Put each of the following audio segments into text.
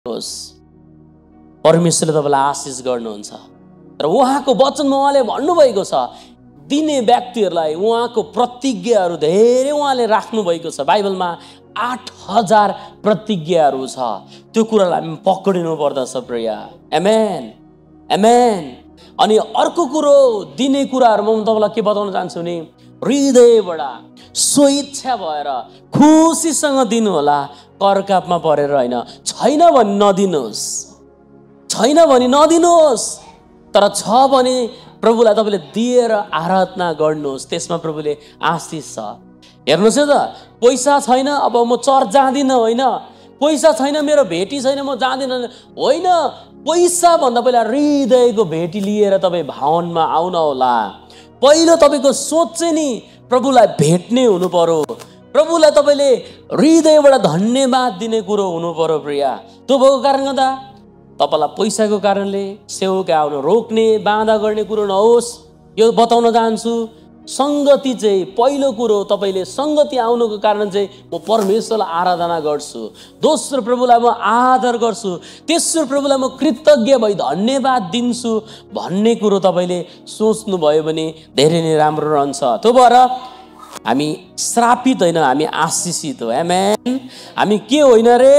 गर्नुहोस्, परमेश्वरले तपाईँलाई आशिष गर्नुहुन्छ। र उहाँको वचनमा उहाँले भन्नुभएको छ दिने व्यक्तिहरूलाई उहाँको प्रतिज्ञाहरू धेरै उहाँले राख्नुभएको छ। बाइबलमा 8000 प्रतिज्ञाहरू छ। त्यो कुरालाई हामी पक्रिनु पर्दछ प्रिय। आमेन आमेन। अनि अर्को कुरो दिने कुराहरूमा म तपाईँलाई के बताउन चाहन्छु भने हृदयबाट स्वेच्छा भएर खुसीसँग दिनु होला, करकापमा परेर होइन। छैन भने नदिनुहोस्, छैन भने नदिनुहोस्, तर छ भने प्रभुलाई तपाईँले दिएर आराधना गर्नुहोस्, त्यसमा प्रभुले आशिष छ। हेर्नुहोस् है त, पैसा छैन अब म चर्च जाँदिनँ होइन, पैसा छैन मेरो भेटी छैन म जाँदिनँ होइन। पैसा भन्दा पहिला हृदयको भेटी लिएर तपाईँ भवनमा आउन होला। पहिलो तपाईँको सोच चाहिँ नि प्रभुलाई भेट्ने हुनु पर्यो, प्रभुलाई तपाईँले हृदयबाट धन्यवाद दिने कुरो हुनु पर्यो प्रिय। त्यो भएको कारणले गर्दा तपाईँलाई पैसाको कारणले सेवक आउन रोक्ने बाधा गर्ने कुरो नहोस्। यो बताउन चाहन्छु, सङ्गति चाहिँ पहिलो कुरो, तपाईँले सङ्गति आउनुको कारण चाहिँ म परमेश्वरलाई आराधना गर्छु, दोस्रो प्रभुलाई म आदर गर्छु, तेस्रो प्रभुलाई म कृतज्ञ भई धन्यवाद दिन्छु भन्ने कुरो तपाईँले सोच्नुभयो भने धेरै नै राम्रो रहन्छ। त्यो भएर हामी श्रापित होइन, हामी आशिषित हो। आमेन। हामी के होइन रे?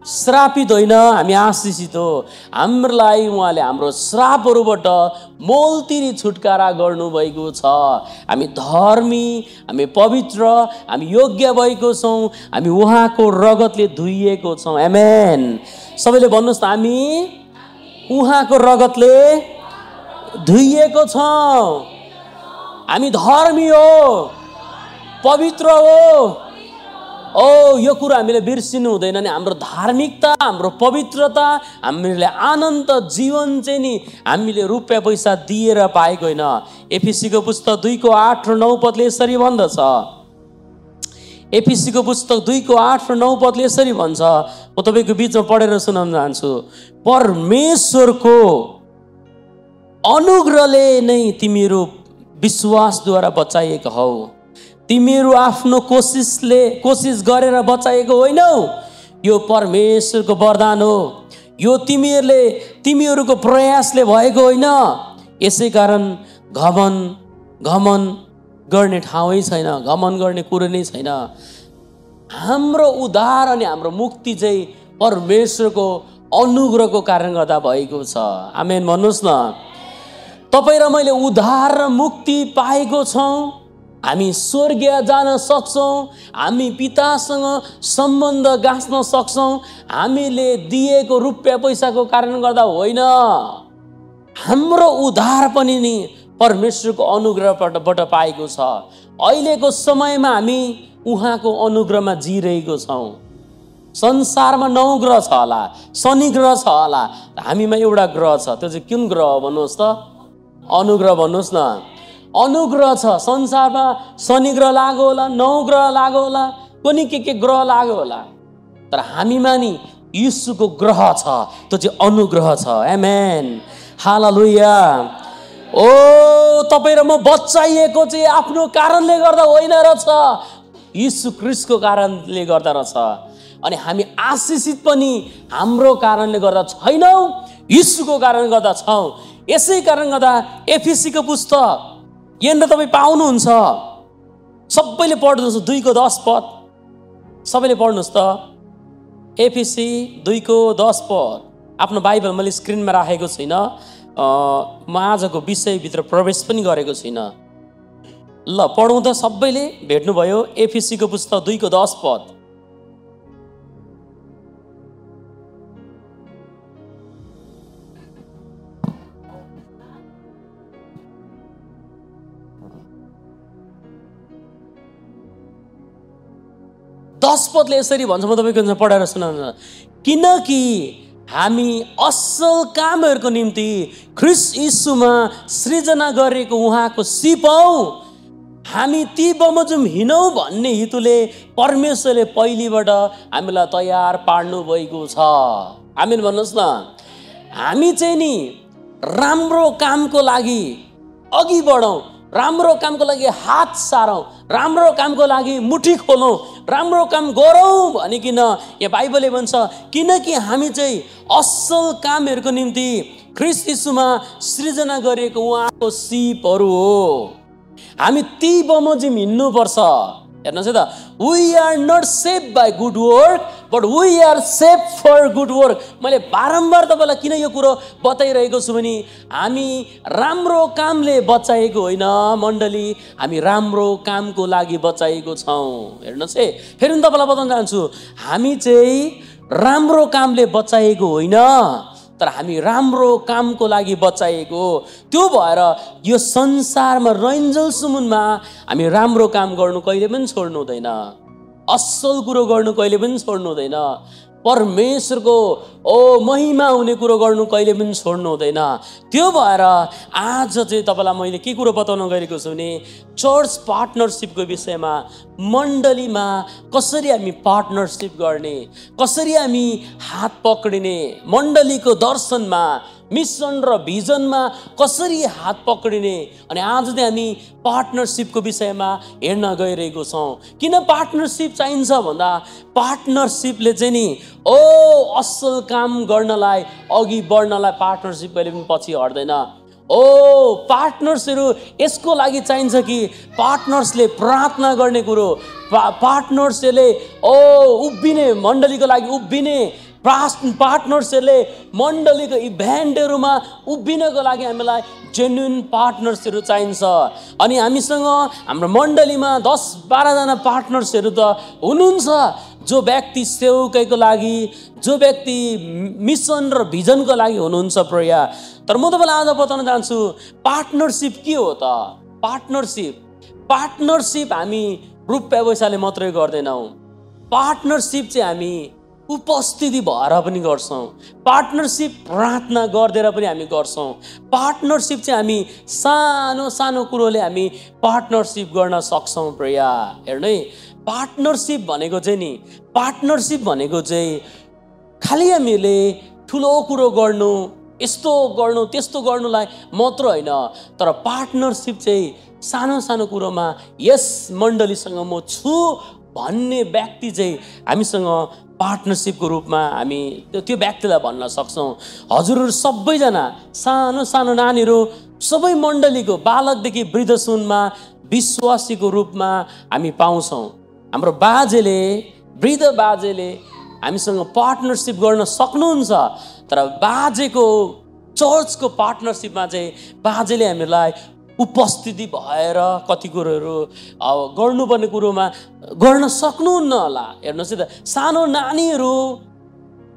श्रापित होइन, हामी आशिषित हो। हामीलाई उहाँले हाम्रो श्रापहरूबाट मोलतिरी छुटकारा गर्नुभएको छ। हामी धर्मी, हामी पवित्र, हामी योग्य भएको छौँ, हामी उहाँको रगतले धुइएको छौँ। आमेन। सबैले भन्नुहोस् त, हामी उहाँको रगतले धुइएको छौँ, हामी धर्मी हो, पवित्र हो। ओ यो कुरा हामीले बिर्सिनु हुँदैन नि। हाम्रो धार्मिकता, हाम्रो पवित्रता, हामीले आनन्द जीवन चाहिँ नि हामीले रुपियाँ पैसा दिएर पाएको होइन। एफिसीको पुस्तक 2:8 र 9 पदले यसरी भन्दछ। एफिसीको पुस्तक 2:8 र 9 पदले यसरी भन्छ, म तपाईँको बिचमा पढेर सुनाउन चाहन्छु। परमेश्वरको अनुग्रहले नै तिमीहरू विश्वासद्वारा बचाइएका हौ। तिमीहरू आफ्नो कोसिस गरेर बचाएको होइनौ, यो परमेश्वरको वरदान हो। यो तिमीहरूको प्रयासले भएको होइन। यसै कारण घमन गर्ने ठाउँै छैन, घमन गर्ने कुरो नै छैन। हाम्रो उद्धार अनि हाम्रो मुक्ति चाहिँ परमेश्वरको अनुग्रहको कारण गर्दा भएको छ। आमेन भन्नुहोस् न। तपाईँ र मैले उद्धार र मुक्ति पाएको छौँ। हामी स्वर्गीय जान सक्छौँ, हामी पितासँग सम्बन्ध गाँच्न सक्छौँ। हामीले दिएको रुपियाँ पैसाको कारण गर्दा होइन। हाम्रो उद्धार पनि नि परमेश्वरको अनुग्रहबाट पाएको छ। अहिलेको समयमा हामी उहाँको अनुग्रहमा जिरहेको छौँ। संसारमा 9 ग्रह छ होला, शनि ग्रह छ होला, हामीमा एउटा ग्रह छ। त्यो चाहिँ कुन ग्रह हो भन्नुहोस् त? अनुग्रह भन्नुहोस् न। अनुग्रह छ। संसारमा शनि ग्रह लाग्यो होला, 9 ग्रह लाग्यो होला, कुनै के ग्रह लाग्यो होला, तर हामीमा नि यीशुको ग्रह छ, त्यो चाहिँ अनुग्रह छ। Amen hallelujah. ओ तपाईँ र म बचाइएको चाहिँ आफ्नो कारणले गर्दा होइन रहेछ, यीशु ख्रीष्टको कारणले गर्दा रहेछ। अनि हामी आशिषित पनि हाम्रो कारणले गर्दा छैनौँ, यीशुको कारणले गर्दा छौँ। यसै कारण गर्दा एफिसीको पुस्तक यहाँनिर तपाईँ पाउनुहुन्छ। सबैले पढ्नुहोस् 2:10 पद, सबैले पढ्नुहोस् त। एफिसी 2:10 पद आफ्नो बाइबल मैले स्क्रिनमा राखेको छुइनँ, म आजको विषयभित्र प्रवेश पनि गरेको छुइनँ। ल पढौँ त, सबैले भेट्नुभयो। एफिसीको पुस्तक 2:10 पद। दस पदले यसरी भन्छ, म तपाईँको पढाएर सुनाउनु। किनकि हामी असल कामहरूको निम्ति ख्रीष्ट यीशुमा सृजना गरेको उहाँको सिप हौ। हामी ती बमोजिम हिँडौँ भन्ने हेतुले परमेश्वरले पहिलेबाट हामीलाई तयार पार्नु भएको छ। आमेन भन्नुहोस् न। हामी चाहिँ नि राम्रो कामको लागि अघि बढौँ राम्रो कामको लागि हात सारौँ, राम्रो कामको लागि मुठी खोलौँ, राम्रो काम गरौँ भनिकन यहाँ बाइबलले भन्छ। किनकि हामी चाहिँ असल कामहरूको निम्ति ख्रीष्ट यीशुमा सृजना गरिएको उहाँको सिपहरू हो। हामी ती बमोजिम हिँड्नुपर्छ। हेर्नुहोस् है त, we are not save by good work but we are save for good work. मैले बारम्बार तपाईँलाई किन यो कुरो बताइरहेको छु भने हामी राम्रो कामले बचाएको होइन मण्डली, हामी राम्रो कामको लागि बचाएको छौँ। हेर्नुहोस् है, फेरि पनि तपाईँलाई बताउन चाहन्छु, हामी चाहिँ राम्रो कामले बचाएको होइन, तर हामी राम्रो कामको लागि बचाइएको। त्यो भएर यो संसारमा रैन्जलसम्ममा हामी राम्रो काम गर्नु कहिले पनि छोड्नु हुँदैन, असल कुरो गर्नु कहिले पनि छोड्नु हुँदैन, परमेश्वरको महिमा हुने कुरो गर्नु कहिले पनि छोड्नु हुँदैन। त्यो भएर आज चाहिँ तपाईँलाई मैले के कुरो बताउन गएको छु भने चर्च पार्टनरसिपको विषयमा, मण्डलीमा कसरी हामी पार्टनरसिप गर्ने, कसरी हामी हात पक्रिने, मण्डलीको दर्शनमा, मिसन र भिजनमा कसरी हात पक्रिने। अनि आज चाहिँ हामी पार्टनरसिपको विषयमा हेर्न गइरहेको छौँ। किन पार्टनरसिप चाहिन्छ भन्दा पार्टनरसिपले चाहिँ नि असल काम गर्नलाई, अघि बढ्नलाई पार्टनरसिप कहिले पनि पछि हट्दैन। पार्टनर्सहरू यसको लागि चाहिन्छ कि पार्टनर्सले प्रार्थना गर्ने कुरो, पार्टनर्सहरूले उभिने, मण्डलीको लागि उभिने, पार्टनर्सहरूले मण्डलीको इभेन्टहरूमा उभिनको लागि हामीलाई जेन्युन पार्टनर्सहरू चाहिन्छ। अनि हामीसँग हाम्रो मण्डलीमा 10-12 जना पार्टनर्सहरू त हुनुहुन्छ, जो व्यक्ति सेवकैको लागि, जो व्यक्ति मिसन र भिजनको लागि हुनुहुन्छ प्रिय। तर म तपाईँलाई आज बताउन चाहन्छु पार्टनरसिप के हो त। पार्टनरसिप हामी रुपियाँ पैसाले मात्रै गर्दैनौँ। पार्टनरसिप चाहिँ हामी उपस्थिति भएर पनि गर्छौँ, पार्टनरसिप प्रार्थना गरिदिएर पनि हामी गर्छौँ। पार्टनरसिप चाहिँ हामी सानो सानो कुरोले हामी पार्टनरसिप गर्न सक्छौँ प्रिय। हेर्नु है, पार्टनरसिप भनेको चाहिँ नि, पार्टनरसिप भनेको चाहिँ खालि हामीले ठुलो कुरो गर्नु, यस्तो गर्नु त्यस्तो गर्नुलाई मात्र होइन, तर पार्टनरसिप चाहिँ सानो सानो कुरोमा यस मण्डलीसँग म छु भन्ने व्यक्ति चाहिँ हामीसँग पार्टनरसिपको रूपमा हामी त्यो व्यक्तिलाई भन्न सक्छौँ। हजुरहरू सबैजना सानो सानो नानीहरू सबै मण्डलीको बालकदेखि वृद्धसम्ममा विश्वासीको रूपमा हामी पाउँछौँ। हाम्रो बाजेले, वृद्ध बाजेले हामीसँग पार्टनरसिप गर्न सक्नुहुन्छ, तर बाजेको चर्चको पार्टनरसिपमा चाहिँ बाजेले हामीलाई उपस्थिति भएर कति कुरोहरू गर्नुपर्ने कुरोमा गर्न सक्नुहुन्न होला। हेर्नुहोस् है त, सानो नानीहरू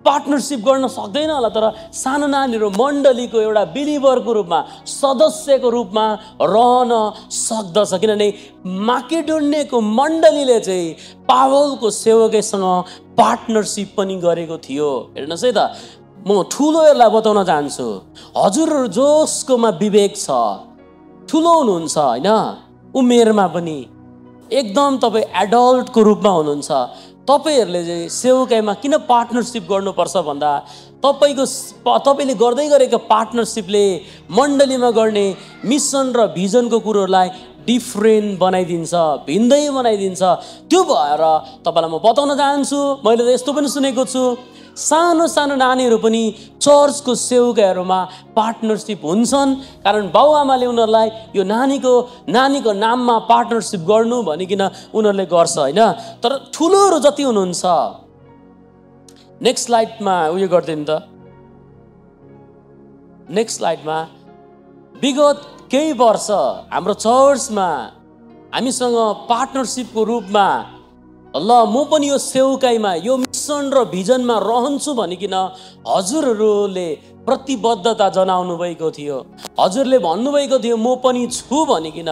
पार्टनरसिप गर्न सक्दैन होला, तर सानो नानीहरू मण्डलीको एउटा बिलिभरको रूपमा, सदस्यको रूपमा रहन सक्दछ। किनभने माकेडोनियाको मण्डलीले चाहिँ पावलको सेवकैसँग पार्टनरसिप पनि गरेको थियो। हेर्नुहोस् है त, म ठुलोहरूलाई बताउन चाहन्छु, हजुरहरू जसकोमा विवेक छ, ठुलो हुनुहुन्छ होइन, उमेरमा पनि एकदम तपाईँ एडल्टको रूपमा हुनुहुन्छ, तपाईँहरूले चाहिँ सेवकाईमा किन पार्टनरसिप गर्नुपर्छ भन्दा तपाईँले गर्दै गरेको पार्टनरसिपले मण्डलीमा गर्ने मिसन र भिजनको कुरोहरूलाई डिफ्रेन्ट बनाइदिन्छ, भिन्दै बनाइदिन्छ। त्यो भएर तपाईँलाई म बताउन चाहन्छु, मैले त यस्तो पनि सुनेको छु, सानो सानो नानीहरू पनि चर्चको सेवकाईहरूमा पार्टनरसिप हुन्छन्, कारण बाउआमाले उनीहरूलाई यो नानीको नाममा पार्टनरसिप गर्नु भनिकन उनीहरूले गर्छ होइन। तर ठुलोहरू जति हुनुहुन्छ, नेक्स्ट स्लाइडमा उयो गरिदिनु त, नेक्स्ट स्लाइडमा, विगत केही वर्ष हाम्रो चर्चमा हामीसँग पार्टनरसिपको रूपमा ल म पनि यो सेवकाईमा, यो मिसन र भिजनमा रहन्छु भनिकन हजुरहरूले प्रतिबद्धता जनाउनु भएको थियो, हजुरले भन्नुभएको थियो म पनि छु भनिकन।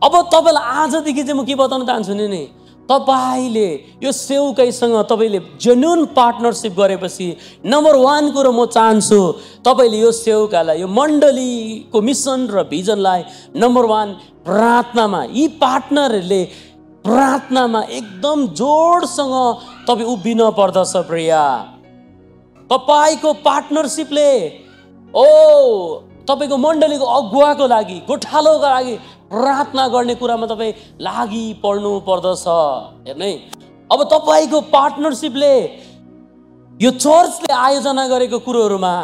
अब तपाईँलाई आजदेखि चाहिँ म के बताउन चाहन्छु नि, तपाईँले यो सेवकाईसँग तपाईँले जेन्युन पार्टनरसिप गरेपछि नम्बर 1 कुरो म चाहन्छु, तपाईँले यो सेवकालाई, यो मण्डलीको मिसन र भिजनलाई नम्बर 1 प्रार्थनामा, यी पार्टनरहरूले प्रार्थनामा एकदम जोडसँग तपाईँ उभिन पर्दछ प्रिया। तपाईँको पार्टनरसिपले तपाईँको मण्डलीको अगुवाको लागि, गोठालोको लागि प्रार्थना गर्ने कुरामा तपाईँ लागि पर्नु पर्दछ। हेर्नु, अब तपाईँको पार्टनरसिपले यो चर्चले आयोजना गरेको कुरोहरूमा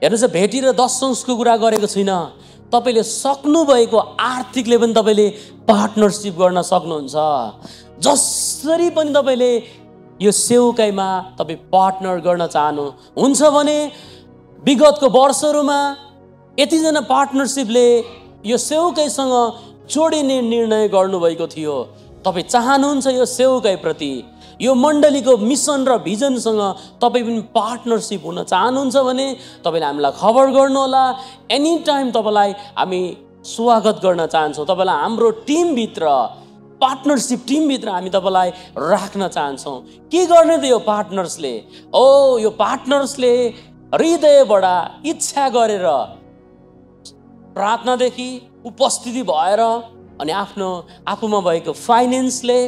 हेर्नुहोस्, भेटी र दशंशको कुरा गरेको छुइनँ, तपाईँले सक्नुभएको आर्थिकले पनि तपाईँले पार्टनरसिप गर्न सक्नुहुन्छ। जसरी पनि तपाईँले यो सेवकाईमा तपाईँ पार्टनर गर्न चाहनुहुन्छ भने विगतको वर्षहरूमा यतिजना पार्टनरसिपले यो सेवकाईसँग जोडिने निर्णय गर्नुभएको थियो। तपाईँ चाहनुहुन्छ यो सेवकाईप्रति, यो मण्डलीको मिसन र भिजनसँग तपाईँ पनि पार्टनरसिप हुन चाहनुहुन्छ भने तपाईँले हामीलाई खबर गर्नुहोला। एनी टाइम तपाईँलाई हामी स्वागत गर्न चाहन्छौँ। तपाईँलाई हाम्रो टिमभित्र, पार्टनरसिप टिमभित्र हामी तपाईँलाई राख्न चाहन्छौँ। के गर्ने त यो पार्टनर्सले? यो पार्टनर्सले हृदयबाट इच्छा गरेर प्रार्थनादेखि उपस्थिति भएर अनि आफ्नो आफूमा भएको फाइनेन्सले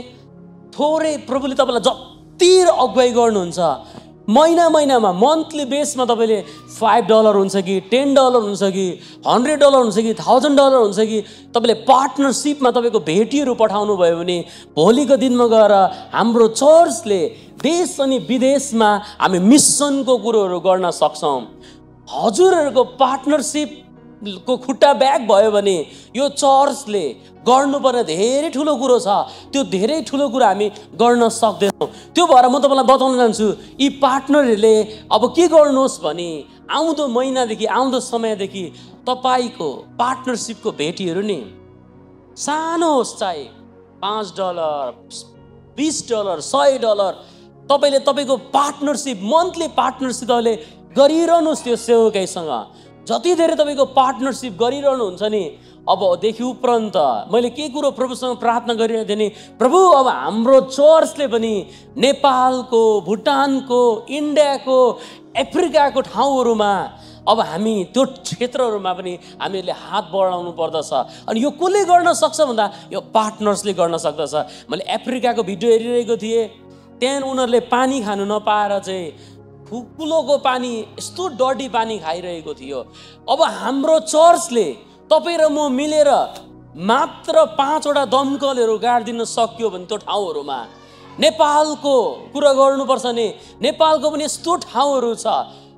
थोरै प्रभुले तपाईँलाई जति अगुवाई गर्नुहुन्छ, महिनामा मन्थली बेसमा तपाईँले $5 हुन्छ कि $10 हुन्छ कि $100 हुन्छ कि $1000 हुन्छ कि तपाईँले पार्टनरसिपमा तपाईँको भेटीहरू पठाउनु भयो भने भोलिको दिनमा गएर हाम्रो चर्चले देश अनि विदेशमा हामी मिसनको कुरोहरू गर्न सक्छौँ। हजुरहरूको पार्टनरसिपको खुट्टा ब्याग भयो भने यो चर्चले गर्नुपर्ने धेरै ठुलो कुरो छ। त्यो धेरै ठुलो कुरो हामी गर्न सक्दैनौँ। त्यो भएर म तपाईँलाई बताउन चाहन्छु, यी पार्टनरहरूले अब के गर्नुहोस् भने आउँदो महिनादेखि, आउँदो समयदेखि तपाईँको पार्टनरसिपको भेटीहरू नि सानो होस्, चाहे $5, $20, $100, तपाईँले तपाईँको पार्टनरसिप, मन्थली पार्टनरसिप तपाईँले गरिरहनुहोस्। त्यो सेवकाईसँग जति धेरै तपाईँको पार्टनरसिप गरिरहनुहुन्छ नि, अबदेखि उपरान्त मैले के कुरो प्रभुसँग प्रार्थना गरिरहेको थिएँ नि, प्रभु अब हाम्रो चर्चले पनि नेपालको, भुटानको, इन्डियाको, अफ्रिकाको ठाउँहरूमा अब हामी त्यो क्षेत्रहरूमा पनि हामीले हात बढाउनु पर्दछ। अनि यो कसले गर्न सक्छ भन्दा यो पार्टनर्सले गर्न सक्दछ। मैले अफ्रिकाको भिडियो हेरिरहेको थिएँ, त्यहाँ उनीहरूले पानी खानु नपाएर चाहिँ ठुलोको पानी, यस्तो डर्टी पानी खाइरहेको थियो। अब हाम्रो चर्चले तपाईँ र म मिलेर मात्र 5वटा दमकलहरू गाडिदिन सक्यो भने त्यो ठाउँहरूमा, नेपालको कुरा गर्नुपर्छ भने नेपालको पनि यस्तो ठाउँहरू छ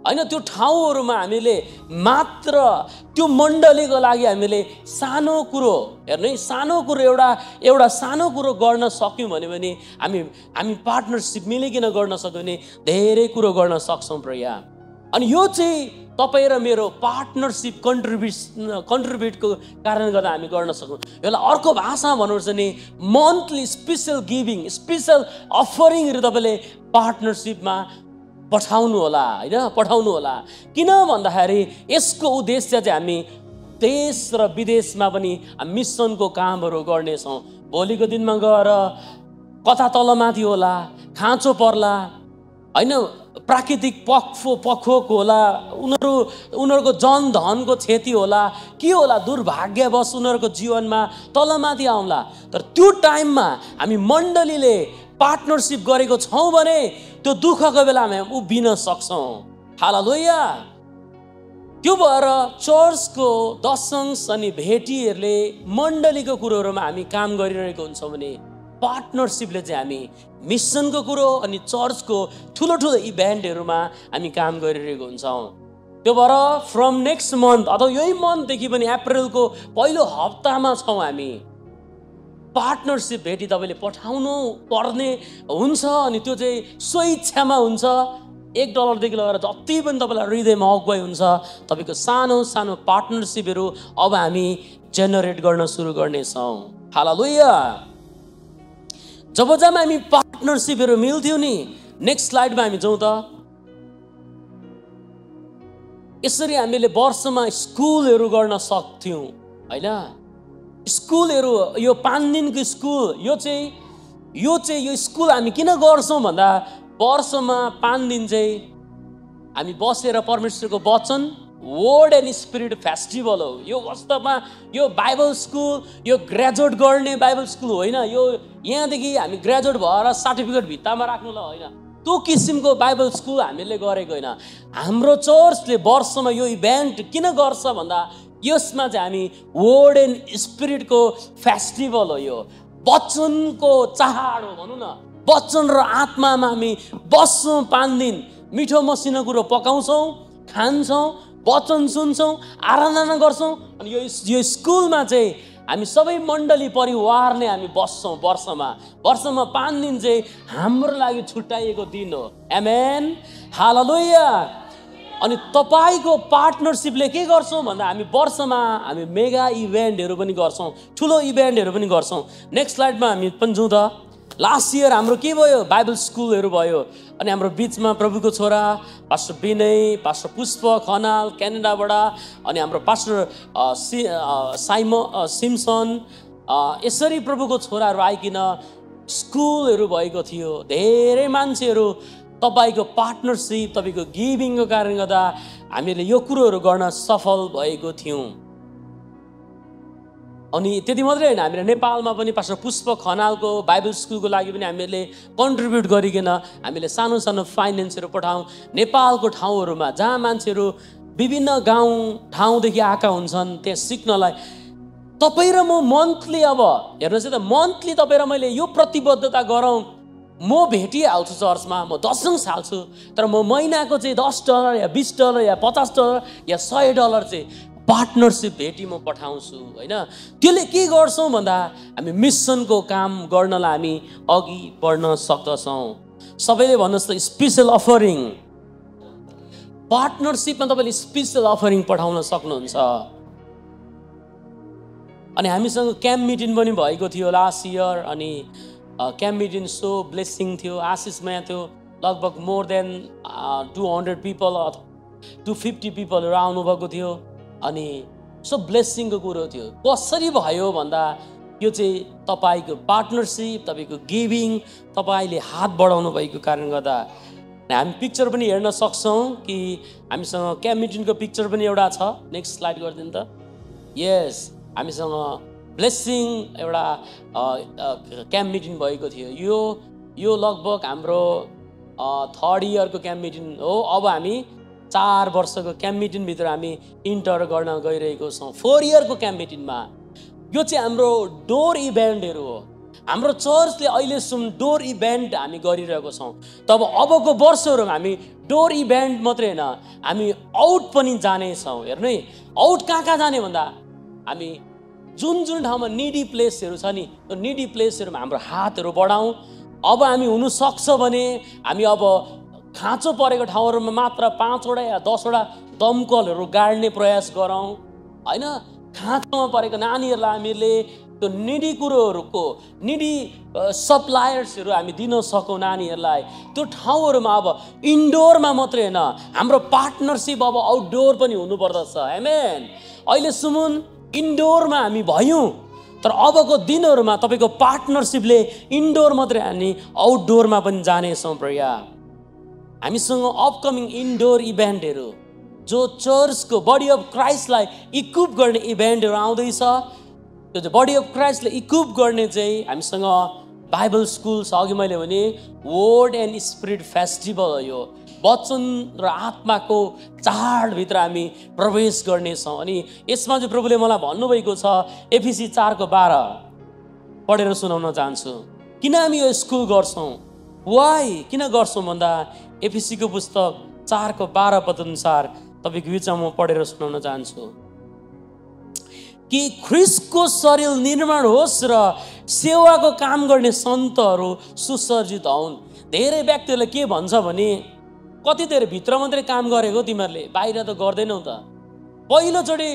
होइन, त्यो ठाउँहरूमा हामीले मात्र त्यो मण्डलीको लागि हामीले सानो कुरो, हेर्नु है, सानो कुरो एउटा सानो कुरो गर्न सक्यौँ भने हामी पार्टनरसिप मिलिकन गर्न सक्यौँ भने धेरै कुरो गर्न सक्छौँ प्रिया। अनि यो चाहिँ तपाईँ र मेरो पार्टनरसिप कन्ट्रिब्युटको कारणले गर्दा हामी गर्न सक्छौँ। यसलाई अर्को भाषामा भन्नुपर्छ भने मन्थली स्पेसल गिभिङ, स्पेसल अफरिङहरू तपाईँले पार्टनरसिपमा पठाउनु होला होइन, पठाउनु होला। किन भन्दाखेरि यसको उद्देश्य चाहिँ हामी देश र विदेशमा पनि मिसनको कामहरू गर्नेछौँ। भोलिको दिनमा गएर कता तलमाथि होला, खाँचो पर्ला होइन, प्राकृतिक पखोक होला, उनीहरूको जनधनको क्षति होला, के होला, दुर्भाग्यवश उनीहरूको जीवनमा तलमाथि आउँला। तर त्यो टाइममा हामी मण्डलीले पार्टनरसिप गरेको छौँ भने त्यो दुःखको बेलामा हामी उभिन सक्छौँ। हालेलुया। त्यो भएर चर्चको दशंश अनि भेटीहरूले मण्डलीको कुरोहरूमा हामी काम गरिरहेको हुन्छौँ भने पार्टनरसिपले चाहिँ हामी मिसनको कुरो अनि चर्चको ठुलो इभेन्टहरूमा हामी काम गरिरहेको हुन्छौँ। त्यो भएर फ्रम नेक्स्ट मन्थ अथवा यही मन्थदेखि पनि अप्रिलको पहिलो हप्तामा छौँ हामी। पार्टनरसिप भेटी तपाईँले पठाउनु पर्ने हुन्छ अनि त्यो चाहिँ स्वेच्छामा हुन्छ। $1 लगेर जति पनि तपाईँलाई हृदयमा अगुवाई हुन्छ, तपाईँको सानो सानो पार्टनरसिपहरू अब हामी जेनेरेट गर्न सुरु गर्नेछौँ। हालेलुया। जब हामी पार्टनरसिपहरू मिल्थ्यौँ नि, नेक्स्ट स्लाइडमा हामी जाउँ त। यसरी हामीले वर्षमा स्कुलहरू गर्न सक्थ्यौँ होइन। स्कुलहरू, यो 5 दिनको स्कुल, यो स्कुल हामी किन गर्छौँ भन्दा वर्षमा 5 दिन चाहिँ हामी बसेर परमेश्वरको वचन, वर्ड एन्ड स्पिरिट फेस्टिभल हो। यो वास्तवमा यो बाइबल स्कुल, यो ग्रेजुएट गर्ने बाइबल स्कुल होइन। यो यहाँदेखि हामी ग्रेजुएट भएर सर्टिफिकेट भित्तामा राख्नुलाई होइन। त्यो किसिमको बाइबल स्कुल हामीले गरेको होइन। हाम्रो चर्चले वर्षमा यो इभेन्ट किन गर्छ भन्दा यसमा चाहिँ हामी वर्ड एन्ड स्पिरिटको फेस्टिभल हो। यो वचनको चाड हो भनौँ न। वचन र आत्मामा हामी बस्छौँ 5 दिन, मिठो मसिनो कुरो पकाउँछौँ, खान्छौँ, वचन सुन्छौँ, आराधना गर्छौँ। अनि यो स्कुलमा चाहिँ हामी सबै मण्डली परिवार नै हामी बस्छौँ। वर्षमा 5 दिन चाहिँ हाम्रो लागि छुट्याइएको दिन हो। आमेन, हालेलुया। अनि तपाईको पार्टनरशिपले के गर्छौँ भन्दा हामी वर्षमा हामी मेगा इभेन्टहरू पनि गर्छौँ, ठुलो इभेन्टहरू पनि गर्छौँ। नेक्स्ट स्लाइडमा हामी पनि जाउँ त। लास्ट इयर हाम्रो के भयो? बाइबल स्कुलहरू भयो। अनि हाम्रो बिचमा प्रभुको छोरा पास्टर विनय, पास्टर पुष्प खनाल क्यानाडाबाट, अनि हाम्रो पास्टर सिम्सन, यसरी प्रभुको छोराहरू आइकन स्कुलहरू भएको थियो। धेरै मान्छेहरू तपाईको पार्टनरशिप, तपाईको गिभिङको कारणले गर्दा हामीले यो कुरोहरू गर्न सफल भएको थियौँ। अनि त्यति मात्रै होइन, हामीले नेपालमा पनि पास्टर पुष्प खनालको बाइबल स्कुलको लागि पनि हामीले कन्ट्रिब्युट गरिकन हामीले सानो सानो फाइनेन्सहरू पठाउँ नेपालको ठाउँहरूमा, जहाँ मान्छेहरू विभिन्न गाउँ ठाउँदेखि आएका हुन्छन् त्यहाँ सिक्नलाई। तपाईँ र म मन्थली, अब हेर्नुहोस् है त, मन्थली तपाईँ र मैले यो प्रतिबद्धता गरौँ, म भेटिहाल्छु चर्चमा, म दशौँ साल्छु, तर म महिनाको चाहिँ $10 या $20 या $50 या $100 चाहिँ पार्टनरशिप भेटी म पठाउँछु होइन। त्यसले के गर्छौँ भन्दा हामी मिसनको काम गर्नलाई हामी अघि बढ्न सक्दछौँ। सबैले भन्नुहोस् त स्पेसल अफरिङ। पार्टनरशिपमा तपाईँले स्पेसल अफरिङ पठाउन सक्नुहुन्छ। अनि हामीसँग क्याम्प मिटिङ पनि भएको थियो लास्ट इयर। अनि क्याम्प मिटिङ सो ब्लेसिङ थियो, आशिषमय थियो। लगभग मोर देन 200 पिपल, 250 पिपलहरू आउनुभएको थियो। अनि सो ब्लेसिङको कुरो थियो। कसरी भयो भन्दा यो चाहिँ तपाईँको पार्टनरशिप, तपाईँको गिभिङ, तपाईँले हात बढाउनु भएको कारणले गर्दा। हामी पिक्चर पनि हेर्न सक्छौँ कि हामीसँग क्याम्प मिटिङको पिक्चर पनि एउटा छ। नेक्स्ट स्लाइड गरिदिनु त। यस, हामीसँग ब्लेसिङ एउटा क्याम्प मिटिङ भएको थियो। यो लगभग हाम्रो 3rd इयरको क्याम्प मिटिङ हो। अब हामी 4 वर्षको क्याम्प मिटिङभित्र हामी इन्टर गर्न गइरहेको छौँ। 4 इयरको क्याम्प मिटिङमा यो चाहिँ हाम्रो डोर इभेन्टहरू हो। हाम्रो चर्चले अहिलेसम्म डोर इभेन्ट हामी गरिरहेको छौँ। तब अबको वर्षहरूमा हामी डोर इभेन्ट मात्रै होइन, हामी आउट पनि जानेछौँ। हेर्नु है, आउट कहाँ जाने भन्दा हामी जुन ठाउँमा निडी प्लेसहरू छ नि, त्यो निडी प्लेसहरूमा हाम्रो हातहरू बढाउँ। अब हामी हुनसक्छ भने हामी अब खाँचो परेको ठाउँहरूमा मात्र 5वटा या 10वटा दमकलहरू गाड्ने प्रयास गरौँ होइन। खाँचोमा परेको नानीहरूलाई हामीले त्यो निडी कुरोहरूको निडी सप्लायर्सहरू हामी दिन सकौँ नानीहरूलाई। त्यो ठाउँहरूमा अब इन्डोरमा मात्रै होइन, हाम्रो पार्टनरसिप अब आउटडोर पनि हुनुपर्दछ। आमेन। अहिलेसम्म इन्डोरमा हामी भयौँ, तर अबको दिनहरूमा तपाईँको पार्टनरसिपले इन्डोर मात्रै हामी आउटडोरमा पनि जानेछौँ। प्रिय, हामीसँग अपकमिङ इन्डोर इभेन्टहरू जो चर्चको बडी अफ क्राइस्टलाई इक्विप गर्ने इभेन्टहरू आउँदैछ। त्यो चाहिँ बडी अफ क्राइस्टलाई इक्विप गर्ने चाहिँ हामीसँग बाइबल स्कुल छ। अघि मैले भने वर्ड एन्ड स्पिरिट फेस्टिभल हो। यो वचन र आत्माको चाडभित्र हामी प्रवेश गर्नेछौँ। अनि यसमा चाहिँ प्रभुले मलाई भन्नुभएको छ, एफिसी 4:12 पढेर सुनाउन चाहन्छु। किन हामी यो स्कुल गर्छौँ, वाइ किन गर्छौँ भन्दा एफिसीको पुस्तक 4:12 पद अनुसार तपाईँको बिचमा म पढेर सुनाउन चाहन्छु कि ख्रिस्टको शरीर निर्माण होस् र सेवाको काम गर्ने सन्तहरू सुसज्जित हुन्। धेरै व्यक्तिहरूले के भन्छ भने कति धेरै भित्र मात्रै काम गरेको तिमीहरूले, बाहिर त गर्दैनौ त। पहिलोचोटि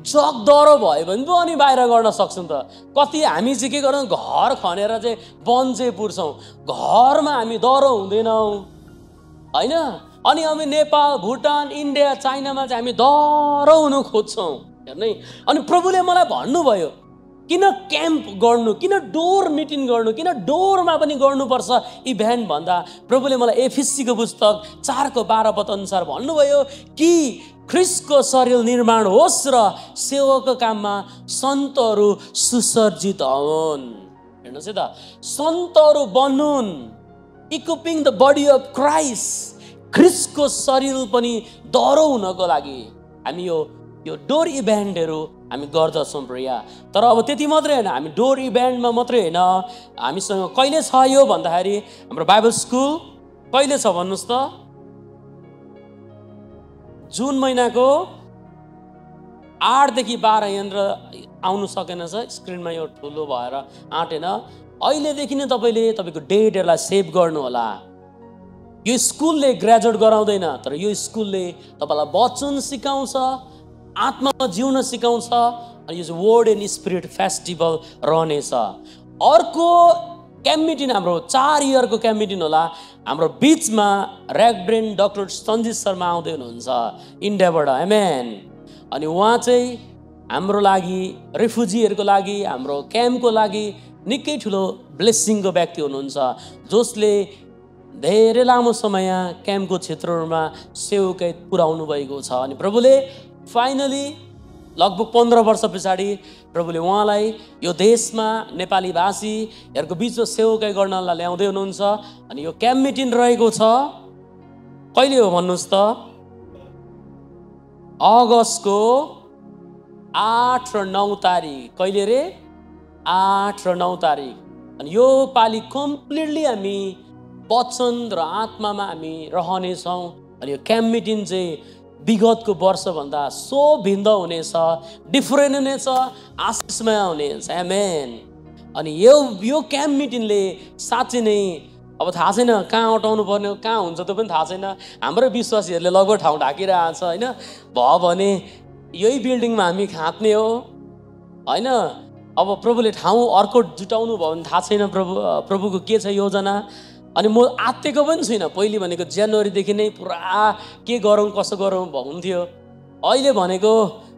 जगदरो भयो भने पो अनि बाहिर गर्न सक्छौँ त। कति हामी चाहिँ के गर्छौँ, घर खनेर चाहिँ वन चाहिँ पुर्छौँ, घरमा हामी दह्रो हुँदैनौँ होइन। अनि हामी नेपाल, भुटान, इन्डिया, चाइनामा चाहिँ हामी दह्रो हुनु खोज्छौँ। हेर्नु है, अनि प्रभुले मलाई भन्नुभयो किन क्याम्प गर्नु, किन डोर मिटिङ गर्नु, किन डोरमा पनि गर्नुपर्छ इभेन्ट भन्दा प्रभुले मलाई एफिसीको पुस्तक 4:12 पद अनुसार भन्नुभयो कि ख्रिस्टको शरीर निर्माण होस् र सेवाको काममा सन्तहरू सुसज्जित हुन्। हेर्नुहोस् है त, सन्तहरू बन्नुन्। इक्विपिङ द बडी अफ क्राइस्ट, ख्रिस्टको शरीर पनि दह्रो हुनको लागि हामी यो डोर इभेन्टहरू हामी गर्दछौँ प्रिया। तर अब त्यति मात्रै होइन, हामी डोर इभेन्टमा मात्रै होइन, हामीसँग कहिले छ यो भन्दाखेरि हाम्रो बाइबल स्कुल कहिले छ भन्नुहोस् त? जुन महिनाको 8 देखि 12। यहाँनिर आउनु सकेन छ, स्क्रिनमा यो ठुलो भएर आँटेन। अहिलेदेखि नै तपाईँको डेटहरूलाई सेभ गर्नु होला। यो स्कुलले ग्रेजुएट गराउँदैन, तर यो स्कुलले तपाईँलाई वचन सिकाउँछ, आत्मामा जिउन सिकाउँछ। अनि यो चाहिँ वर्ड एन्ड स्पिरिट फेस्टिभल रहनेछ। अर्को क्याम्प मिटिङ हाम्रो 4 इयरको क्याम्प मिटिङ होला। हाम्रो बिचमा रेभरेन्ड डाक्टर सञ्जित शर्मा आउँदै हुनुहुन्छ इन्डियाबाट, आमेन। अनि उहाँ चाहिँ हाम्रो लागि, रिफ्युजीहरूको लागि, हाम्रो क्याम्पको लागि निकै ठुलो ब्लेसिङको व्यक्ति हुनुहुन्छ, जसले धेरै लामो समय क्याम्पको क्षेत्रहरूमा सेवाकै पुर्याउनु भएको छ। अनि प्रभुले फाइनली लगभग 15 वर्ष पछाडि प्रभुले उहाँलाई यो देशमा नेपाली भाषीहरूको बिचमा सेवाकै गर्नलाई ल्याउँदै हुनुहुन्छ। अनि यो क्याम्प मिटिङ रहेको छ, कहिले हो भन्नुहोस् त? अगस्तको 8 र 9 तारिक। कहिले रे? 8 र 9 तारिक। अनि यो पालि कम्प्लिटली हामी वचन र आत्मामा हामी रहनेछौँ। अनि यो क्याम्प मिटिङ चाहिँ विगतको वर्षभन्दा सो भिन्न हुनेछ, डिफ्रेन्ट हुनेछ, आशिषमय हुनेछ, आमेन। अनि यो क्याम्प मिटिङले साँच्चै नै अब थाहा छैन कहाँ अटाउनु पर्ने, कहाँ हुन्छ त्यो पनि थाहा छैन। हाम्रो विश्वासीहरूले लगभग ठाउँ ढाकिरहेको छ होइन। भयो भने यही बिल्डिङमा हामी खाँच्ने हो होइन। अब प्रभुले ठाउँ अर्को जुटाउनु भयो भने थाहा छैन प्रभुको के छ योजना। अनि म आत्तिएको पनि छुइनँ। पहिले भनेको जनवरीदेखि नै पुरा के गरौँ कसो गरौँ हुन्थ्यो। अहिले भनेको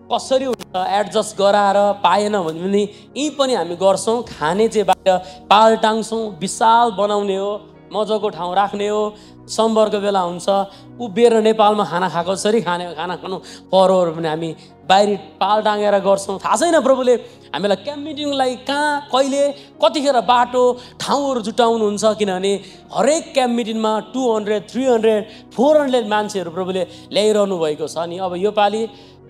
कसरी हुन्छ एडजस्ट गराएर पाएन भने पनि यी पनि हामी गर्छौँ। खाने चाहिँ बाहिर पाल टाङ्छौँ, विशाल बनाउने हो, मजाको ठाउँ राख्ने हो। सोमबारको बेला हुन्छ उभिएर नेपालमा खाना खाएको जसरी खाना खानु परोहरू पनि हामी बाहिर पाल टाँगेर गर्छौँ। थाहा छैन प्रभुले हामीलाई क्याम्प मिटिङलाई कहाँ, कहिले, कतिखेर बाटो ठाउँहरू जुटाउनुहुन्छ। किनभने हरेक क्याम्प मिटिङमा 200, 300, 400 मान्छेहरू प्रभुले ल्याइरहनु भएको छ। अनि अब यो पालि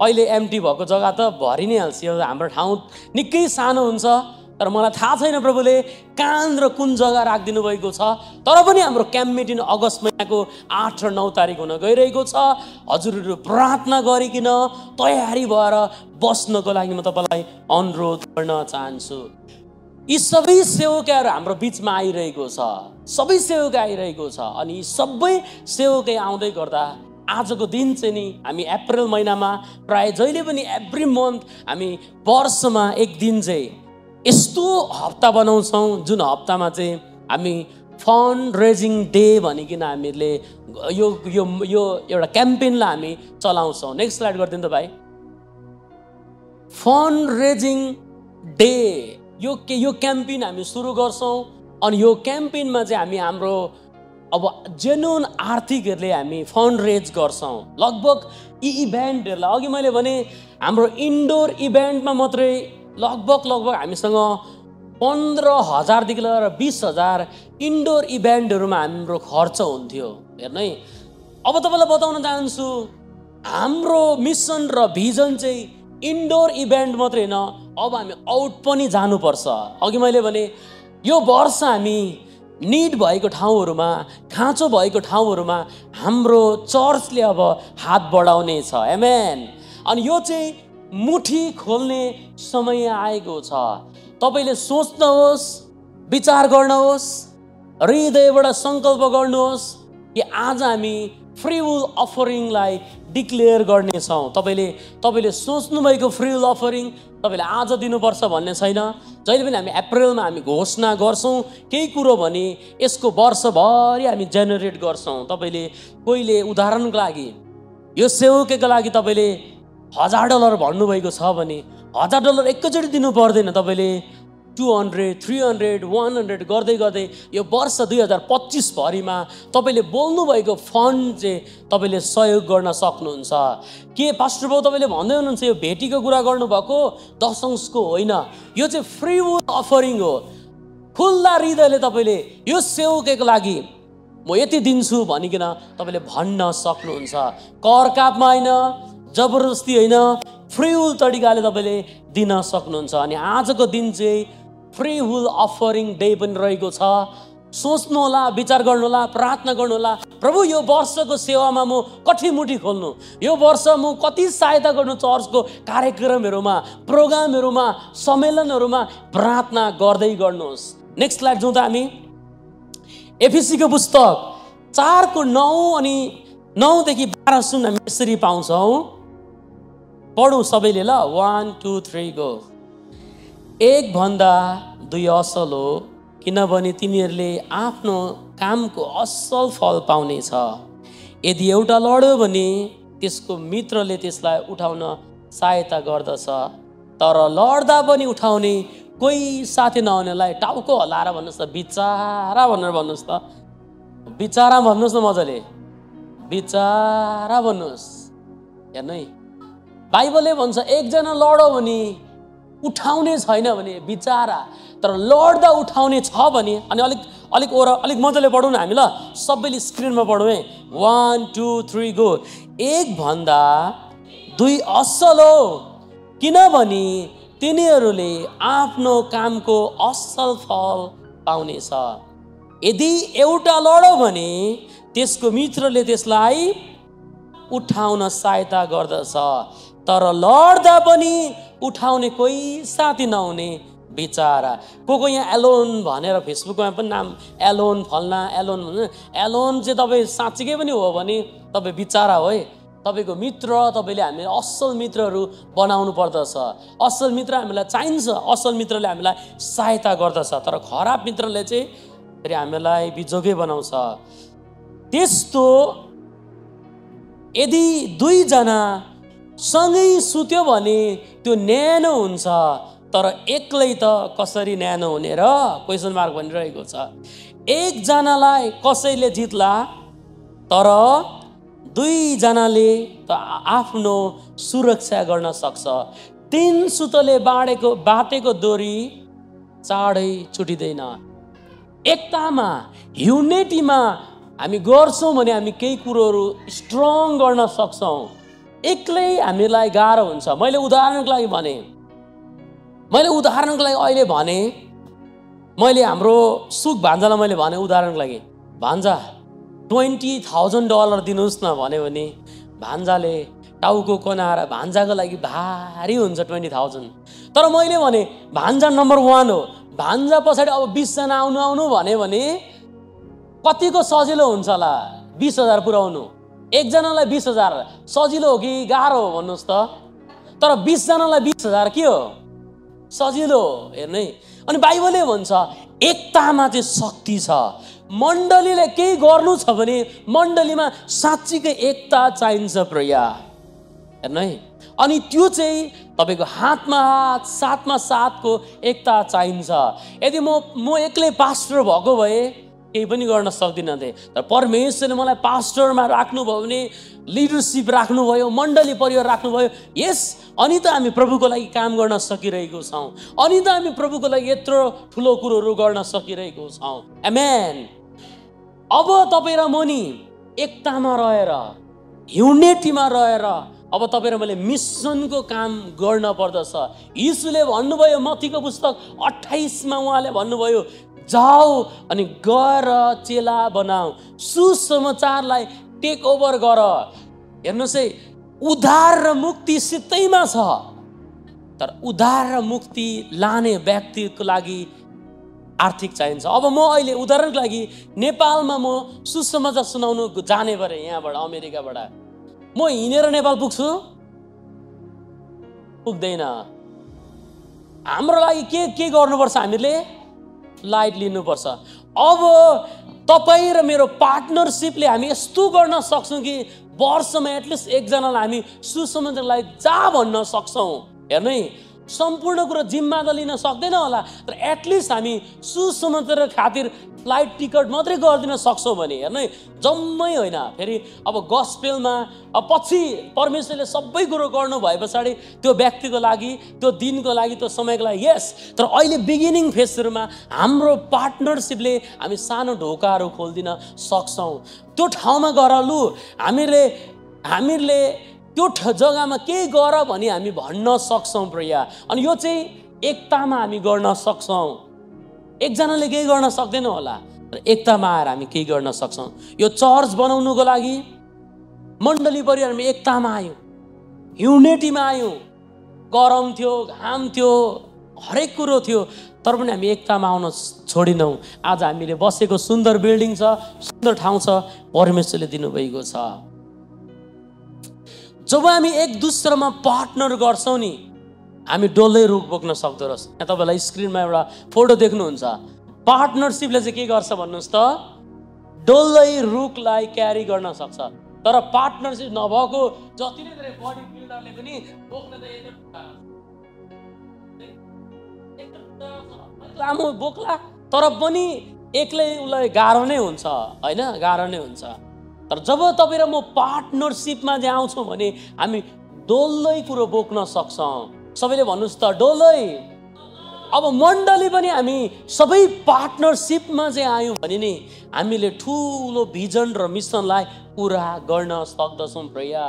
अहिले एम्टी भएको जग्गा त भरि नै हाल्छ। यो हाम्रो ठाउँ निकै सानो हुन्छ, तर मलाई थाहा छैन प्रभुले कहाँ र कुन जग्गा राखिदिनु भएको छ। तर पनि हाम्रो क्याम्प मिटिङ अगस्त महिनाको 8 र 9 तारिक हुन गइरहेको छ। हजुरहरू प्रार्थना गरिकन तयारी भएर बस्नको लागि म तपाईँलाई अनुरोध गर्न चाहन्छु। यी सबै सेवकहरू हाम्रो बिचमा आइरहेको छ, सबै सेवक आइरहेको छ। अनि सबै सेवकै आउँदै गर्दा आजको दिन चाहिँ नि हामी अप्रिल महिनामा प्राय जहिले पनि एभ्री मन्थ हामी वर्षमा एक दिन चाहिँ यस्तो हप्ता बनाउँछौँ जुन हप्तामा चाहिँ हामी फन्ड रेजिङ डे भनिकन हामीले यो यो यो एउटा क्याम्पेनलाई हामी चलाउँछौँ। नेक्स्ट स्लाइड गरिदिनु त भाइ। फन्ड रेजिङ डे यो क्याम्पेन हामी सुरु गर्छौँ। अनि यो क्याम्पेनमा चाहिँ हामी हाम्रो अब जेन्युन आर्थिकहरूले हामी फन्ड रेज गर्छौँ। लगभग यी इभेन्टहरूलाई अघि मैले भने हाम्रो इन्डोर इभेन्टमा मात्रै लगभग हामीसँग 15,000 देखि लिएर 20,000 इन्डोर इभेन्टहरूमा हाम्रो खर्च हुन्थ्यो। हेर्नु है, अब तपाईँलाई बताउन चाहन्छु हाम्रो मिसन र भिजन चाहिँ इन्डोर इभेन्ट मात्रै होइन, अब हामी आउट पनि जानुपर्छ। अघि मैले भने यो वर्ष हामी निड भएको ठाउँहरूमा, खाँचो भएको ठाउँहरूमा हाम्रो चर्चले अब हात बढाउने छ, आमेन। अनि यो चाहिँ मुठी खोल्ने समय आएको छ। तपाईँले सोच्नुहोस्, विचार गर्नुहोस्, हृदयबाट सङ्कल्प गर्नुहोस् कि आज हामी फ्री विल अफरिङलाई डिक्लेयर गर्नेछौँ। तपाईँले सोच्नुभएको फ्री विल अफरिङ तपाईँले आज दिनुपर्छ भन्ने छैन। जहिले पनि हामी अप्रिलमा हामी घोषणा गर्छौँ केही कुरो भने यसको वर्षभरि हामी जेनेरेट गर्छौँ। तपाईँले कोहीले उदाहरणको लागि यो सेवकको लागि तपाईँले $1000 भन्नुभएको छ भने $1000 एकैचोटि दिनु पर्दैन। तपाईँले 200, 300, 100 गर्दै गर्दै यो वर्ष 2025 भरिमा तपाईँले बोल्नुभएको फन्ड चाहिँ तपाईँले सहयोग गर्न सक्नुहुन्छ। के पास्टर बाबु तपाईँले भन्दै हुनुहुन्छ यो भेटीको कुरा गर्नुभएको दशंशको होइन, यो चाहिँ फ्री विल अफरिङ हो। खुल्ला हृदयले तपाईँले यो सेवकको लागि म यति दिन्छु भनिकन तपाईँले भन्न सक्नुहुन्छ। कर कापमा होइन, जबरजस्ती होइन, फ्री विल तरिकाले तपाईँले दिन सक्नुहुन्छ। अनि आजको दिन चाहिँ फ्री विल अफरिङ डे पनि रहेको छ। सोच्नु होला, विचार गर्नु होला, प्रार्थना गर्नु होला, प्रभु यो वर्षको सेवामा म कति मुठी खोल्नु, यो वर्ष म कति सहायता गर्नु, चर्चको कार्यक्रमहरूमा, प्रोग्रामहरूमा, सम्मेलनहरूमा प्रार्थना गर्दै गर्नुहोस्। नेक्स्ट स्लाइड जाउँ त हामी। एफिसीको पुस्तक 4:9 अनि 9देखि 12 सुन्न हामी यसरी पाउँछौँ। पढौँ सबैले ल, 1 2 3 गो। एक भन्दा दुई असल हो, किनभने तिनीहरूले आफ्नो कामको असल फल पाउनेछ। यदि एउटा लड्यो भने त्यसको मित्रले त्यसलाई उठाउन सहायता गर्दछ, तर लड्दा पनि उठाउने कोही साथी नहुनेलाई टाउको हल्लाएर भन्नुहोस् त बिचारा भनेर भन्नुहोस् त, बिचारा भन्नुहोस् न मजाले, बिचारा भन्नुहोस्। हेर्नु है, बाइबलले भन्छ एकजना लड्यो भने उठाउने छैन भने बिचारा, तर लड्दा उठाउने छ भने। अनि अलिक मजाले पढौँ न हामी ल, सबैले स्क्रिनमा पढौँ है। 1 2 3 गो। एक भन्दा दुई असल हो, किनभने तिनीहरूले आफ्नो कामको असल फल पाउनेछ। यदि एउटा लड्यो भने त्यसको मित्रले त्यसलाई उठाउन सहायता गर्दछ, तर लड्दा पनि उठाउने कोही साथी नहुने बिचारा। को यहाँ एलोन भनेर फेसबुकमा पनि नाम एलोन फल्ना एलोन भन्छ। एलोन चाहिँ तपाईँ साँच्चीकै पनि हो भने तपाईँ बिचारा हो है। तपाईँको मित्र, तपाईँले हामीले असल मित्रहरू बनाउनु पर्दछ। असल मित्र हामीलाई चाहिन्छ, असल मित्रले हामीलाई सहायता गर्दछ, तर खराब मित्रले चाहिँ फेरि हामीलाई बिजोगै बनाउँछ। त्यस्तो यदि दुईजना सँगै सुत्यो भने त्यो न्यानो हुन्छ, तर एक्लै त कसरी न्यानो हुने र? क्वेसन मार्क भनिरहेको छ। एकजनालाई कसैले जित्ला, तर दुईजनाले त आफ्नो सुरक्षा गर्न सक्छ। तीन सुतले बाटेको डोरी चाँडै छुटिँदैन। एकतामा, युनिटीमा हामी गर्छौँ भने हामी केही कुरोहरू स्ट्रङ गर्न सक्छौँ। एक्लै हामीलाई गाह्रो हुन्छ। मैले उदाहरणको लागि अहिले भने मैले हाम्रो सुख भान्जालाई मैले भने उदाहरणको लागि, भान्जा $20,000 दिनुहोस् न भन्यो भने भान्जाले टाउको कनाएर भान्जाको लागि भारी हुन्छ 20,000। तर मैले भने भान्जा नम्बर 1 हो, भान्जा पछाडि अब 20 जना आउनु भन्यो भने कतिको सजिलो हुन्छ होला 20,000 पुर्याउनु। एकजनालाई 20,000 सजिलो हो कि गाह्रो हो भन्नुहोस् त? तर 20 जनालाई 20,000 के हो? सजिलो हो। हेर्नु है, अनि बाइबलले भन्छ एकतामा चाहिँ शक्ति छ। मण्डलीले केही गर्नु छ भने मण्डलीमा साँच्चीकै एकता चाहिन्छ प्रिया। हेर्नु है, अनि त्यो चाहिँ तपाईँको हातमा हात, साथमा साथको एकता चाहिन्छ। यदि म एक्लै पास्टर भएको भए केही पनि गर्न सक्दिनँ थिएँ, तर परमेश्वरले मलाई पास्टरमा राख्नुभयो भने, लिडरसिप राख्नुभयो, मण्डली परिवार राख्नुभयो। यस, अनि त हामी प्रभुको लागि काम गर्न सकिरहेको छौँ, अनि त हामी प्रभुको लागि यत्रो ठुलो कुरोहरू गर्न सकिरहेको छौँ। आमेन। अब तपाईँ र म नि एकतामा रहेर, युनिटीमा रहेर अब तपाईँ र मैले मिसनको काम गर्न पर्दछ। यीशुले भन्नुभयो मत्तीको पुस्तक 28 मा उहाँले भन्नुभयो, जाऊ अनि गएर चेला बनाऊ, सुसमाचारलाई टेक ओभर गर। हेर्नुहोस् है, उद्धार र मुक्ति सित्तैमा छ, तर उद्धार र मुक्ति लाने व्यक्तिको लागि आर्थिक चाहिन्छ। अब म अहिले उदाहरणको लागि नेपालमा म सुसमाचार सुनाउनु जाने भरे यहाँबाट अमेरिकाबाट म हिँडेर नेपाल पुग्छु? पुग्दैन। हाम्रो लागि के गर्नुपर्छ? हामीले लाइट लिनुपर्छ। अब तपाईँ र मेरो पार्टनरसिपले हामी यस्तो गर्न सक्छौँ कि वर्षमा एटलिस्ट एकजनालाई हामी सुसमाचारलाई जा भन्न सक्छौँ। हेर्नु है, सम्पूर्ण कुरो जिम्मा त लिन सक्दैन होला, तर एटलिस्ट हामी सुसमाचार खातिर फ्लाइट टिकट मात्रै गरिदिन सक्छौँ भने हेर्नु है, जम्मै होइन। फेरि अब गस्पेलमा अब पछि परमेश्वरले सबै कुरो गर्नु भए पछाडि त्यो व्यक्तिको लागि, त्यो दिनको लागि, त्यो समयको लागि यस, तर अहिले बिगिनिङ फेजहरूमा हाम्रो पार्टनरसिपले हामी सानो ढोकाहरू खोलिदिन सक्छौँ। त्यो ठाउँमा गएर लु हामीले त्यो जग्गामा केही गर भने हामी भन्न सक्छौँ प्रिया। अनि यो चाहिँ एकतामा हामी गर्न सक्छौँ। एकजनाले केही गर्न सक्दैन होला, तर एकतामा आएर हामी केही गर्न सक्छौँ। यो चर्च बनाउनुको लागि मण्डली परिवारमा एकतामा आयौँ, युनिटीमा आयौँ। गरम थियो, घाम थियो, हरेक कुरो थियो, तर पनि हामी एकतामा आउन छोडिनौँ। आज हामीले बसेको सुन्दर बिल्डिङ छ, सुन्दर ठाउँ छ, परमेश्वरले दिनुभएको छ। जब हामी एक दुस्रामा पार्टनर गर्छौँ नि, हामी डल्लै रुख बोक्न सक्दो रहेछ। यहाँ तपाईँलाई स्क्रिनमा एउटा फोटो देख्नुहुन्छ। पार्टनरसिपले चाहिँ के गर्छ भन्नुहोस् त, डल्लै रुखलाई क्यारी गर्न सक्छ। तर पार्टनरसिप नभएको जति नै धेरै बडी बिल्डरले पनि बोक्न त लामो बोक्ला, तर पनि एक्लै उसलाई गाह्रो नै हुन्छ, होइन, गाह्रो नै हुन्छ। तर जब तपाईँ र म पार्टनरसिपमा चाहिँ आउँछौँ भने हामी डल्लै कुरो बोक्न सक्छौँ। सबैले भन्नुहोस् त डल्लै। अब मण्डली पनि हामी सबै पार्टनरसिपमा चाहिँ आयौँ भने नि हामीले ठुलो भिजन र मिसनलाई पुरा गर्न सक्दछौँ प्रिया।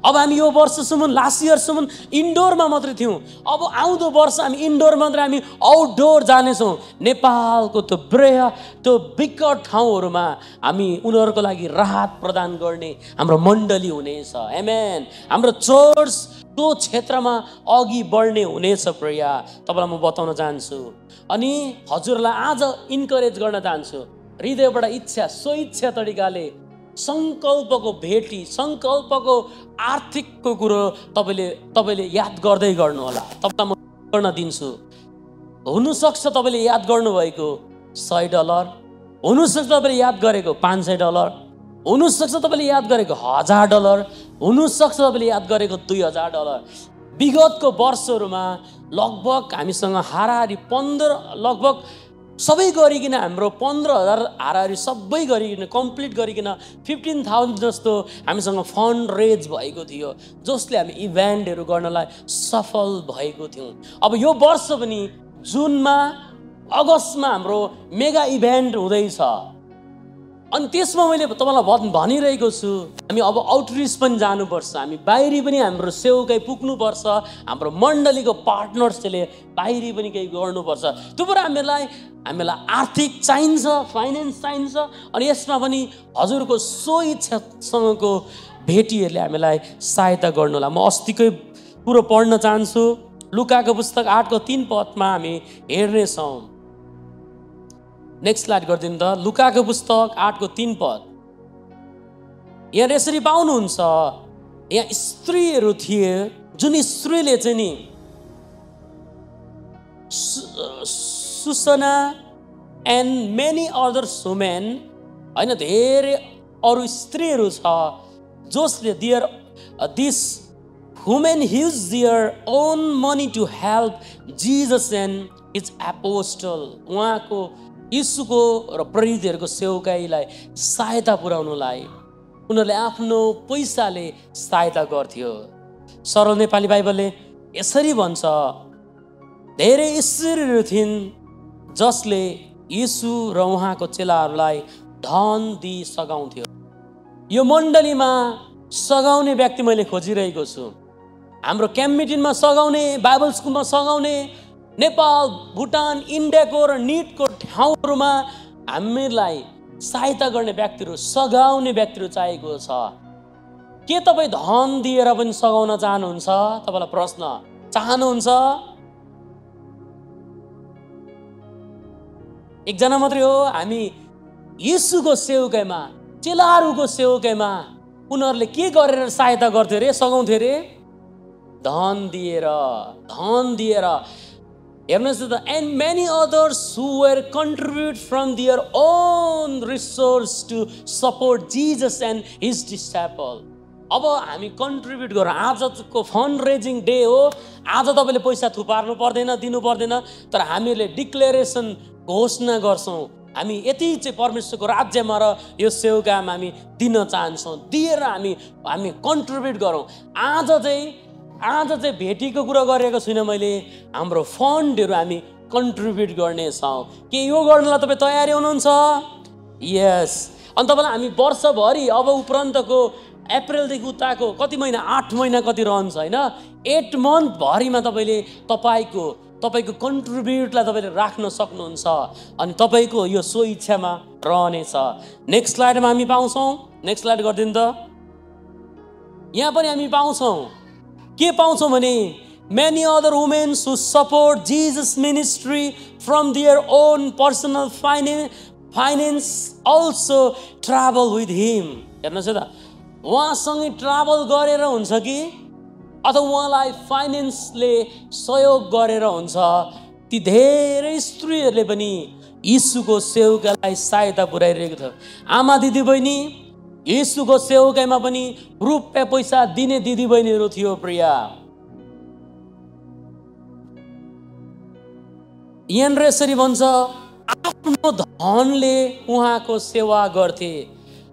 अब हामी यो वर्षसम्म, लास्ट इयरसम्म इन्डोरमा मात्रै थियौँ। अब आउँदो वर्ष हामी इन्डोर मात्रै, हामी आउटडोर जानेछौँ। नेपालको त्यो विकट ठाउँहरूमा हामी उनीहरूको लागि राहत प्रदान गर्ने हाम्रो मण्डली हुनेछ। आमेन। हाम्रो चर्च त्यो क्षेत्रमा अघि बढ्ने हुनेछ प्रिया। तपाईँलाई म बताउन चाहन्छु। अनि हजुरलाई आज इन्करेज गर्न चाहन्छु, हृदयबाट इच्छा, स्वइच्छा तरिकाले सङ्कल्पको भेटी, सङ्कल्पको आर्थिकको कुरो तपाईँले याद गर्दै गर्नुहोला। तपाईँलाई म गर्न दिन्छु। हुनसक्छ तपाईँले याद गर्नुभएको $100, हुनसक्छ तपाईँले याद गरेको $500, हुनसक्छ तपाईँले याद गरेको $1000, हुनसक्छ तपाईँले याद गरेको $2000। विगतको वर्षहरूमा लगभग हामीसँग हाराहारी 15, लगभग सबै गरिकन हाम्रो 15,000 हाराहारी सबै गरिकन कम्प्लिट गरिकन 15,000 जस्तो हामीसँग फन्ड रेज भएको थियो, जसले हामी इभेन्टहरू गर्नलाई सफल भएको थियौँ। अब यो वर्ष पनि जुनमा, अगस्तमा हाम्रो मेगा इभेन्ट हुँदैछ। अनि त्यसमा मैले तपाईँलाई भनिरहेको छु, हामी अब आउटरिच पनि जानुपर्छ, हामी बाहिरी पनि हाम्रो सेवकाई पुग्नुपर्छ, हाम्रो मण्डलीको पार्टनर्सले बाहिरी पनि केही गर्नुपर्छ। त्यो भएर हामीलाई आर्थिक चाहिन्छ, फाइनेन्स चाहिन्छ। अनि यसमा पनि हजुरको स्वइच्छासँगको भेटीहरूले हामीलाई सहायता गर्नुहोला। म अस्तिकै कुरो पढ्न चाहन्छु। लुकाको पुस्तक 8:3 हामी हेर्नेछौँ। नेक्स्ट स्लाइड गरिदिनु त। लुकाको पुस्तक 8:3। यहाँ यसरी पाउनुहुन्छ, यहाँ स्त्रीहरू थिए, जुन स्त्रीले चाहिँ नि Susanna and many others women, होइन, धेरै अरू स्त्रीहरू छ जसले this women use their own money to help Jesus and his apostle, उहाँको यीशुको र प्रेरितहरूको सेवकाईलाई सहायता पुर्याउनुलाई उनीहरूले आफ्नो पैसाले सहायता गर्थ्यो। सरल नेपाली बाइबलले यसरी भन्छ, धेरै स्त्रीहरू थिइन् जसले यीशु र उहाँको चेलाहरूलाई धन दिई सघाउँथ्यो। यो मण्डलीमा सघाउने व्यक्ति मैले खोजिरहेको छु। हाम्रो क्याम्प मिटिङमा सघाउने, बाइबल स्कुलमा सघाउने, नेपाल, भुटान, इन्डियाको र निटको ठाउँहरूमा हामीलाई सहायता गर्ने व्यक्तिहरू, सघाउने व्यक्तिहरू चाहिएको छ। के तपाईँ धन दिएर पनि सघाउन चाहनुहुन्छ? तपाईँलाई प्रश्न, चाहनुहुन्छ? एकजना मात्रै हो। हामी यीशुको सेवकाईमा, चेलाहरूको सेवकाईमा उनीहरूले के गरेर सहायता गर्थ्यो अरे, सघाउँथ्यो अरे? धन दिएर, धन दिएर। हेर्नुहोस् त, and many others who were contribute from their own resource to support Jesus and his disciple. अब हामी कन्ट्रिब्युट गरौँ। आजको फन्ड रेजिङ डे हो, आज तपाईँले पैसा थुपार्नु पर्दैन, दिनु पर्दैन, तर हामीहरूले डिक्लेरेसन घोषणा गर्छौँ हामी यति चाहिँ परमेश्वरको राज्यमा र यो सेवाकामा हामी दिन चाहन्छौँ, दिएर हामी कन्ट्रिब्युट गरौँ। आज चाहिँ भेटीको कुरा गरेको छुइनँ मैले, हाम्रो फन्डहरू हामी कन्ट्रिब्युट गर्नेछौँ। के यो गर्नलाई तपाईँ तयारी हुनुहुन्छ? यस। अनि तपाईँलाई हामी वर्षभरि अब उपरान्तको अप्रिलदेखि उताको कति महिना, 8 महिना कति रहन्छ होइन, 8 मन्थ भरिमा तपाईँले तपाईँको कन्ट्रिब्युटलाई तपाईँले राख्न सक्नुहुन्छ अनि तपाईँको यो सो इच्छामा रहनेछ। नेक्स्ट स्लाइडमा हामी पाउँछौँ, नेक्स्ट स्लाइड गरिदिनु त। यहाँ पनि हामी पाउँछौँ, के पाउँछौँ भने many other women who support Jesus ministry from their own personal finance also travel with him। हेर्नुहोस् है त, उहाँसँगै ट्राभल गरेर हुन्छ कि अथवा उहाँलाई फाइनेन्सले सहयोग गरेर हुन्छ। ती धेरै स्त्रीहरूले पनि यीशुको सेवकालाई सहायता पुर्याइरहेको थियो। आमा दिदीबहिनी, यीशुको सेवकामा पनि रुपियाँ पैसा दिने दिदीबहिनीहरू थियो। प्रिया, यहाँनिर यसरी भन्छ, आफ्नो धनले उहाँको सेवा गर्थे।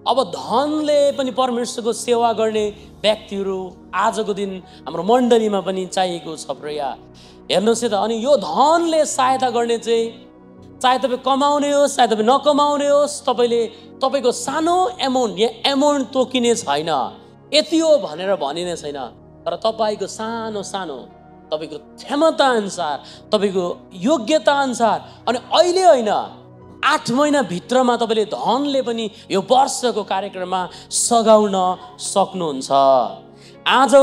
अब धनले पनि परमेश्वरको सेवा गर्ने व्यक्तिहरू आजको दिन हाम्रो मण्डलीमा पनि चाहिएको छ। प्रिया, हेर्नुहोस् है त। अनि यो धनले सहायता गर्ने चाहिँ चाहे तपाईँ कमाउने होस् चाहे तपाईँ नकमाउने होस्, तपाईँको सानो एमाउन्ट, यहाँ एमाउन्ट तोकिने छैन, यति हो भनेर भनिने छैन, तर तपाईँको सानो सानो तपाईँको क्षमता अनुसार, तपाईँको योग्यता अनुसार, अनि अहिले होइन 8 महिनाभित्रमा तपाईँले धनले पनि यो वर्षको कार्यक्रममा सघाउन सक्नुहुन्छ। आज